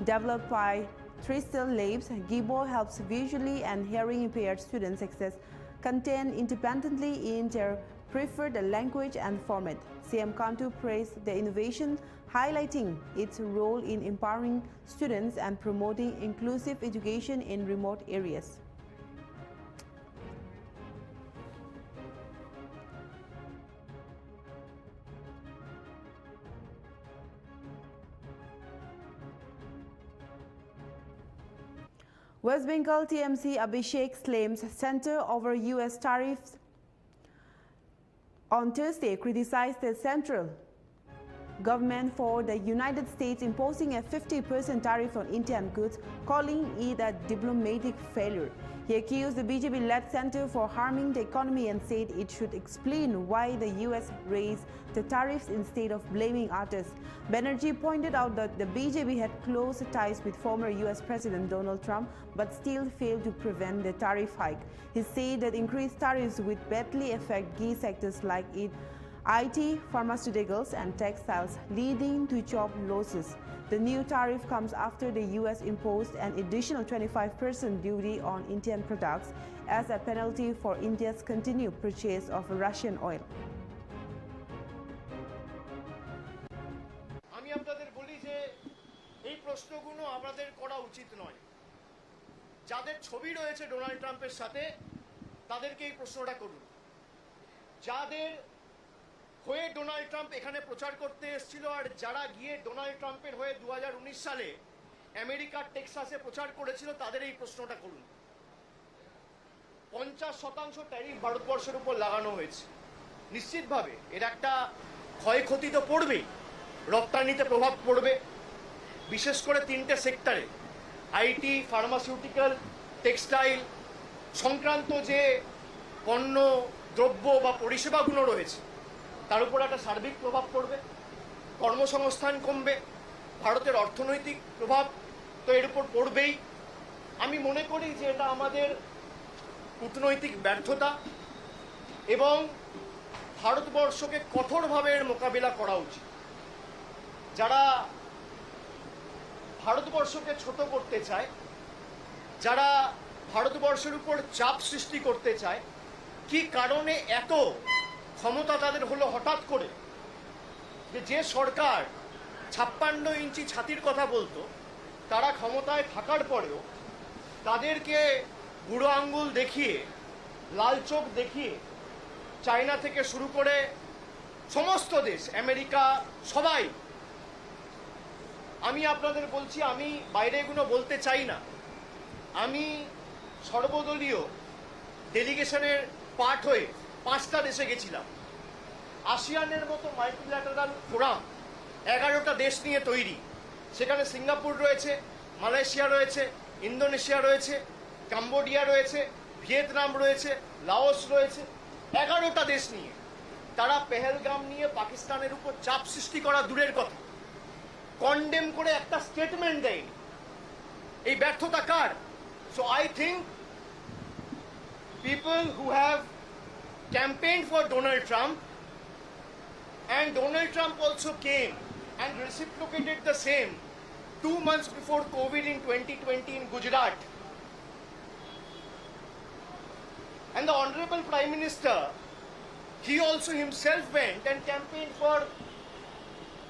Developed by Tristel Labs, Gibo helps visually and hearing impaired students access content independently in their preferred language and format. CM Khandu praised the innovation, highlighting its role in empowering students and promoting inclusive education in remote areas. West Bengal TMC Abhishek claims center over US tariffs on Thursday criticized the central government for the United States imposing a 50% tariff on Indian goods, calling it a diplomatic failure. He accused the BJP-led center for harming the economy and said it should explain why the US raised the tariffs instead of blaming others. Banerjee pointed out that the BJP had close ties with former US President Donald Trump but still failed to prevent the tariff hike. He said that increased tariffs would badly affect key sectors like IT, pharmaceuticals and textiles, leading to job losses. The new tariff comes after the US imposed an additional 25% duty on Indian products as a penalty for India's continued purchase of Russian oil. আমি আপনাদের বলি যে এই প্রশ্নগুলো আপনাদের করা উচিত নয় যাদের ছবি রয়েছে ডোনাল্ড ট্রাম্পের সাথে তাদেরকে এই প্রশ্নটা করুন যাদের হয়ে ডোনাল্ড ট্রাম্প এখানে প্রচার করতে এসেছিল আর যারা গিয়ে ডোনাল্ড ট্রাম্পের হয়ে 2019 সালে আমেরিকার টেক্সাসে প্রচার করেছিল তাদের এই প্রশ্নটা করুন 50% ট্যারিফ ভারতবর্ষের উপর লাগানো হয়েছে নিশ্চিতভাবে এর একটা ক্ষয়ক্ষতি তো পড়বেই রপ্তানিতে প্রভাব পড়বে বিশেষ করে 3টে সেক্টরে আইটি ফার্মাসিউটিক্যাল টেক্সটাইল সংক্রান্ত যে পণ্য দ্রব্য বা পরিষেবাগুলো রয়েছে তার উপর একটা সার্বিক প্রভাব পড়বে কর্মসংস্থান কমবে ভারতের অর্থনৈতিক প্রভাব তো এর উপর পড়বেই আমি মনে করি যে এটা আমাদের কূটনৈতিক ব্যর্থতা এবং ভারতবর্ষকে কঠোরভাবে এর মোকাবিলা করা উচিত যারা ভারতবর্ষকে ছোট করতে চায় যারা ভারতবর্ষের উপর চাপ সৃষ্টি করতে চায় কি কারণে এত ক্ষমতা তাদের হলো হঠাৎ করে যে সরকার 56 ইঞ্চি ছাতির কথা বলতো, তারা ক্ষমতায় থাকার পরেও তাদেরকে বুড়ো আঙ্গুল দেখিয়ে, লাল চোখ দেখিয়ে চায়না থেকে শুরু করে সমস্ত দেশ, আমেরিকা, সবাই, আমি আপনাদের বলছি, আমি বাইরে এগুলো বলতে চাই না, আমি সর্বদলীয় ডেলিগেশনের পার্ট হয়ে 5টা দেশে গেছিলাম। আসিয়ানের মতো মাল্টিল্যাটারাল ফোরাম 11টা দেশ নিয়ে তৈরি, সেখানে সিঙ্গাপুর রয়েছে, মালয়েশিয়া রয়েছে, ইন্দোনেশিয়া রয়েছে, কাম্বোডিয়া রয়েছে, ভিয়েতনাম রয়েছে, লাওস রয়েছে, 11টা দেশ নিয়ে তারা পেহেলগাম নিয়ে পাকিস্তানের উপর চাপ সৃষ্টি করা দূরের কথা, কন্ডেম করে একটা স্টেটমেন্ট দেয়নি। এই ব্যর্থতা কার? So I think people who have campaigned for Donald Trump, and Donald Trump also came and reciprocated the same 2 months before COVID in 2020 in Gujarat. And the Honorable Prime Minister, he also himself went and campaigned for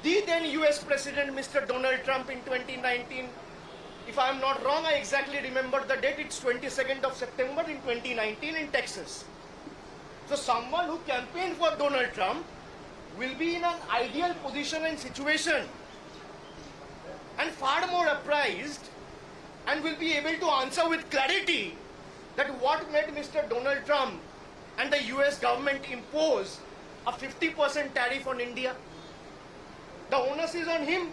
the then US President Mr. Donald Trump in 2019. If I am not wrong, I exactly remember the date, it's 22nd of September in 2019 in Texas. So someone who campaigned for Donald Trump will be in an ideal position and situation and far more apprised, and will be able to answer with clarity that what made Mr. Donald Trump and the US government impose a 50% tariff on India. The onus is on him.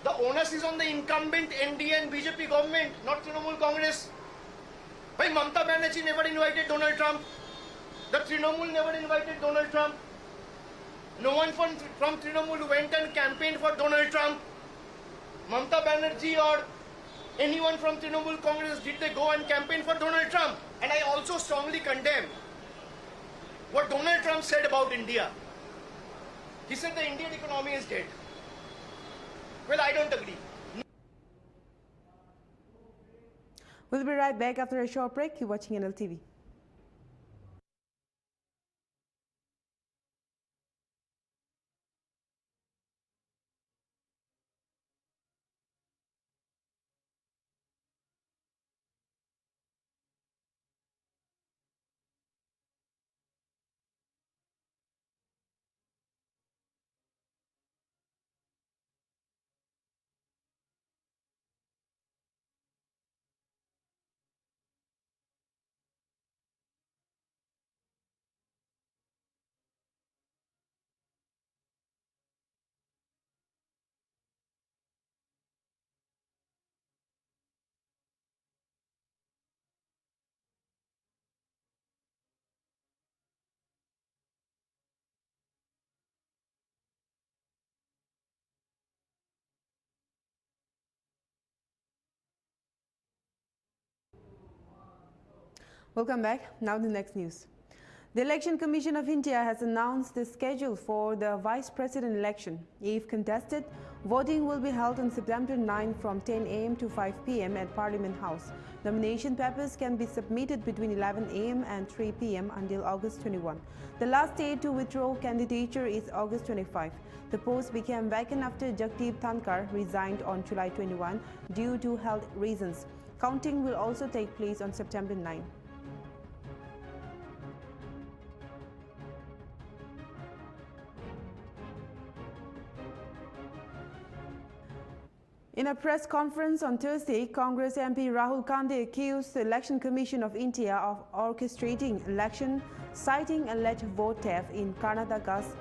The onus is on the incumbent NDA and BJP government, not Trinamool Congress. Why Mamata Banerjee never invited Donald Trump? The Trinamool never invited Donald Trump. No one from Trinamool went and campaigned for Donald Trump. Mamata Banerjee or anyone from Trinamool Congress, did they go and campaign for Donald Trump? And I also strongly condemn what Donald Trump said about India. He said the Indian economy is dead. Well, I don't agree. We'll be right back after a short break. You're watching Nltv. Welcome back. Now the next news. The Election Commission of India has announced the schedule for the Vice President election. If contested, voting will be held on September 9 from 10 a.m. to 5 p.m. at Parliament House. Nomination papers can be submitted between 11 a.m. and 3 p.m. until August 21. The last date to withdraw candidature is August 25. The post became vacant after Jagdeep Dhankar resigned on July 21 due to health reasons. Counting will also take place on September 9. In a press conference on Thursday, Congress MP Rahul Gandhi accused the Election Commission of India of orchestrating election, citing alleged vote theft in Karnataka's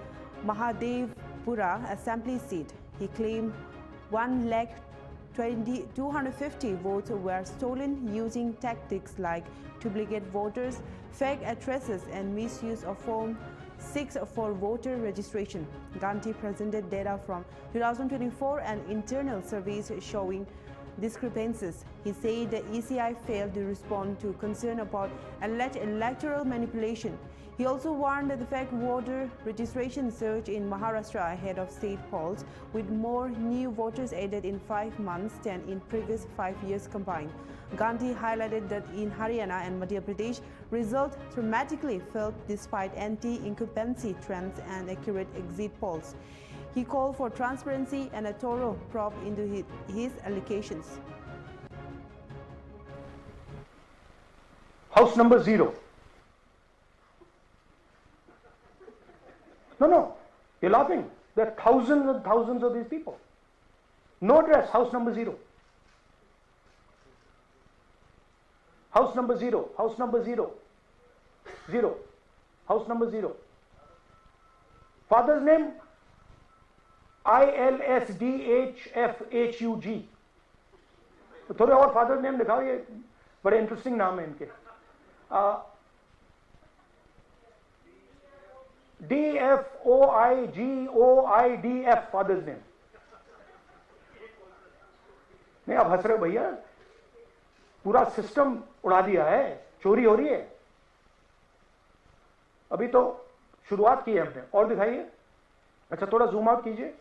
Mahadevpura assembly seat. He claimed 1,250,000 votes were stolen using tactics like duplicate voters, fake addresses, and misuse of Form 6 for voter registration. Gandhi presented data from 2024 and internal surveys showing discrepancies. He said the ECI failed to respond to concern about alleged electoral manipulation. He also warned that the fake voter registration surge in Maharashtra ahead of state polls, with more new voters added in 5 months than in previous 5 years combined. Gandhi highlighted that in Haryana and Madhya Pradesh, results dramatically fell despite anti-incumbency trends and accurate exit polls. He called for transparency and a thorough probe into his allegations. House number 0. No, you're laughing. There are thousands and thousands of these people. No address, house number 0. House number 0, house number 0. 0. House number 0. Father's name ILSDHFHUG. तो थोड़े और father name दिखाओ, ये बड़े interesting नाम है इनके. DFOIGOIDF father's name. नहीं, आप हंस रहे हो भैया, पूरा सिस्टम उड़ा दिया है, चोरी हो रही है. अभी तो शुरुआत की है हमने. और दिखाइए. अच्छा, थोड़ा जूम आउट कीजिए.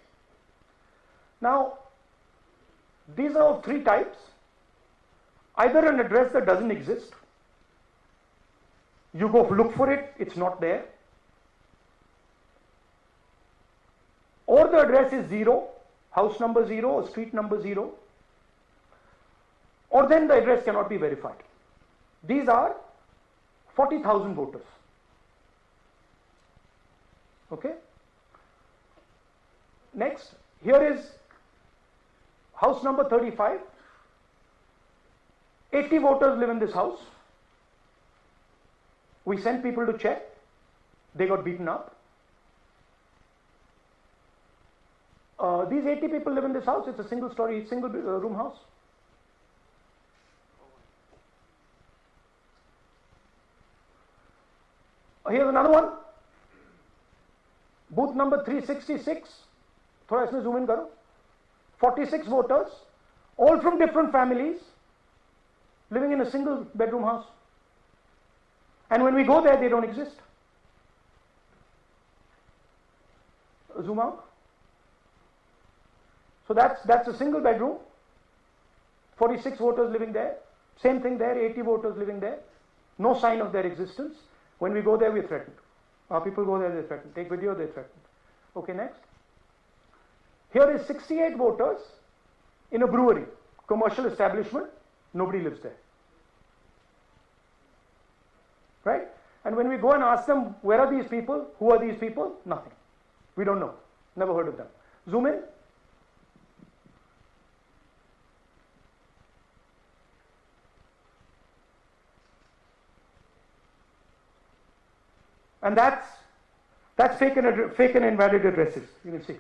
Now, these are of 3 types. Either an address that doesn't exist, you go look for it, it's not there, or the address is 0, house number 0 or street number 0, or then the address cannot be verified. These are 40,000 voters. Okay. Next, here is house number 35. 80 voters live in this house. We sent people to check. They got beaten up. These 80 people live in this house. It's a single story, single room house. Here's another one. Booth number 366. थोड़ा इसमें zoom in करो. 46 voters, all from different families, living in a single bedroom house. And when we go there, they don't exist. Zoom out. So that's a single bedroom. 46 voters living there. Same thing there, 80 voters living there. No sign of their existence. When we go there, we're threatened. Our people go there, they're threatened. Take video, they're threatened. Okay, next. Here is 68 voters in a brewery, commercial establishment. Nobody lives there. Right? And when we go and ask them, where are these people? Who are these people? Nothing. We don't know. Never heard of them. Zoom in. And that's fake and invalid addresses. You can see.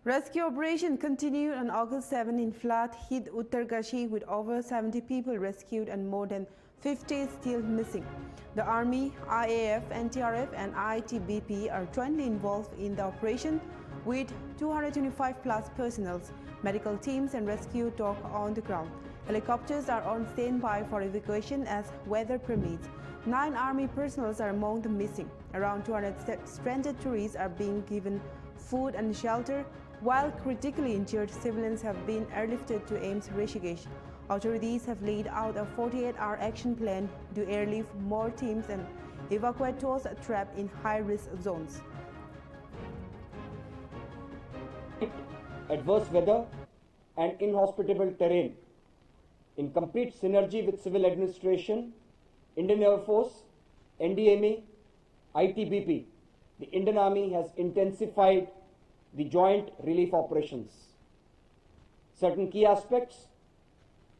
Rescue operation continued on August 7 in flood-hit Uttarkashi with over 70 people rescued and more than 50 still missing. The Army, IAF, NTRF and ITBP are jointly involved in the operation with 225 plus personnel, medical teams and rescue dogs on the ground. Helicopters are on standby for evacuation as weather permits. 9 Army personnel are among the missing. Around 200 stranded tourists are being given food and shelter, while critically injured civilians have been airlifted to AIIMS Rishikesh. Authorities have laid out a 48-hour action plan to airlift more teams and evacuate those trapped in high-risk zones. Adverse weather and inhospitable terrain, in complete synergy with civil administration, Indian Air Force, NDMA, ITBP, the Indian Army has intensified the joint relief operations. Certain key aspects: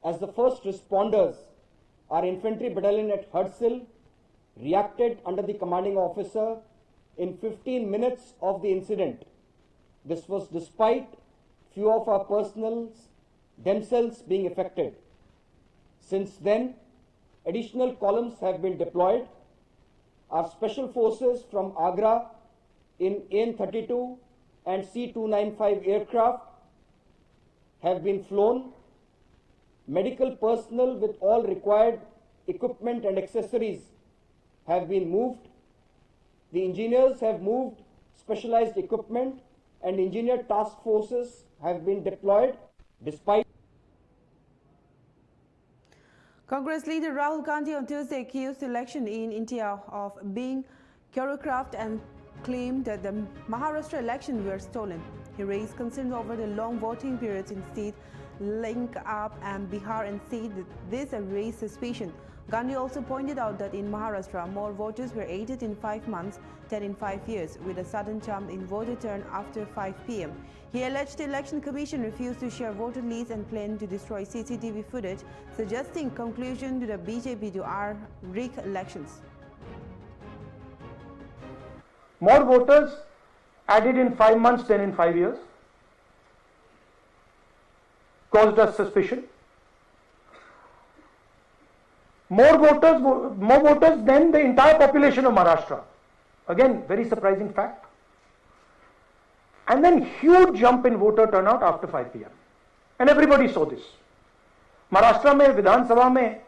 as the first responders, our infantry battalion at Harsil reacted under the commanding officer in 15 minutes of the incident. This was despite few of our personnel themselves being affected. Since then, additional columns have been deployed. Our special forces from Agra in AN-32 and C-295 aircraft have been flown. Medical personnel with all required equipment and accessories have been moved. The engineers have moved specialized equipment and engineer task forces have been deployed despite. Congress leader Rahul Gandhi on Tuesday accused the election in India of being choreographed and claimed that the Maharashtra elections were stolen. He raised concerns over the long voting periods in states Link Up and Bihar and said that this raised suspicion. Gandhi also pointed out that in Maharashtra, more voters were aided in 5 months than in 5 years, with a sudden jump in voter turn after 5 p.m. He alleged the Election Commission refused to share voter lists and planned to destroy CCTV footage, suggesting conclusion to the BJP to rig elections. More voters added in 5 months than in 5 years caused us suspicion. More voters than the entire population of Maharashtra. Again, very surprising fact. And then huge jump in voter turnout after 5 p.m. And everybody saw this. Maharashtra में विधानसभा में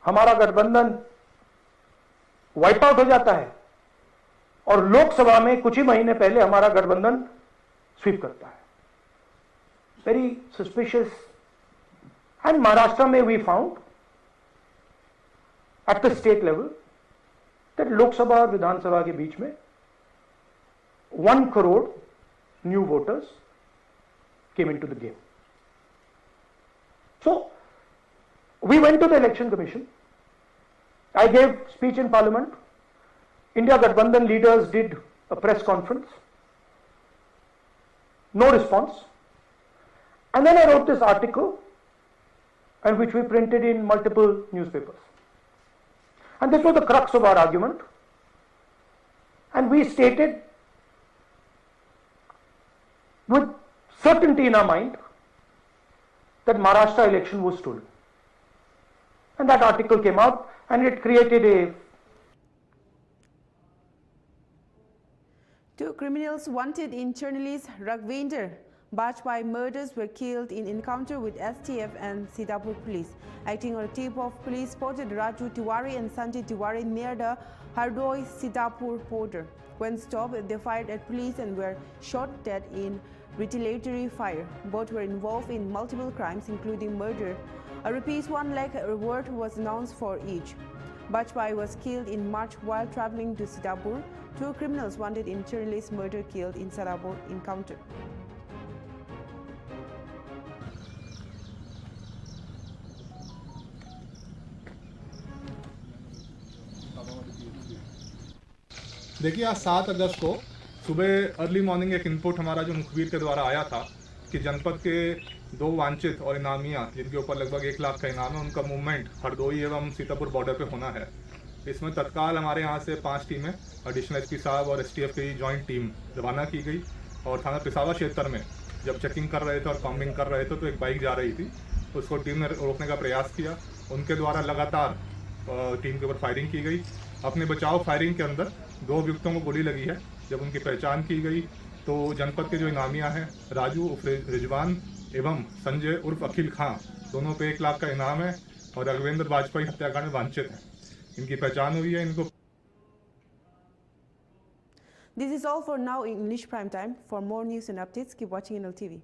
हमारा गठबंधन wipe out हो जाता है और लोकसभा में कुछ ही महीने पहले हमारा गठबंधन स्वीप करता है. Very suspicious. And Maharashtra में we found at the state level that Lok Sabha और विधान सभा के बीच में 1 crore new voters came into the game. So we went to the Election Commission. I gave speech in Parliament. India Gathbandhan leaders did a press conference. No response. And then I wrote this article, and which we printed in multiple newspapers. And this was the crux of our argument. And we stated with certainty in our mind that Maharashtra election was stolen. And that article came out and it created a... Two criminals wanted in journalist Raghvendra Bajpai murders were killed in encounter with STF and Sitapur police. Acting on a tip of police spotted Raju Tiwari and Sanjay Tiwari near the Hardoi Sitapur border. When stopped, they fired at police and were shot dead in retaliatory fire. Both were involved in multiple crimes, including murder. A rupees 1 lakh reward was announced for each. Bajpai was killed in March while traveling to Sitapur. Two criminals wanted in journalist murder killed in Sitapur encounter. देखिए आज 7 अगस्त को सुबह early morning एक input हमारा जो मुखबिर के द्वारा आया था कि जनपद के 2 वांछित और इनामिया जिनके ऊपर लगभग 1 लाख का इनाम है उनका मूवमेंट हरदोई एवं सीतापुर बॉर्डर पे होना है. इसमें तत्काल हमारे यहाँ से 5 टीमें एडिशनल एसपी साहब और एसटीएफ की जॉइंट टीम रवाना की गई और थाना पिसावा क्षेत्र में जब चेकिंग कर रहे थे और कॉम्बिंग कर रहे थे तो एक बाइक जा रही थी, उसको टीम ने रोकने का प्रयास किया. उनके द्वारा लगातार टीम के ऊपर फायरिंग की गई. अपने बचाव फायरिंग के अंदर 2 अभियुक्तों को गोली लगी है. जब उनकी पहचान की गई तो जनपद के जो इनामिया हैं राजू उर्फ रिजवान एवं संजय उर्फ अखिल खां, दोनों पे 1 लाख का इनाम है और राघवेंद्र बाजपेयी हत्याकांड में वांछित है. इनकी पहचान हुई है. इनको This is all for now in English Prime Time. For more news and updates, keep watching Nltv.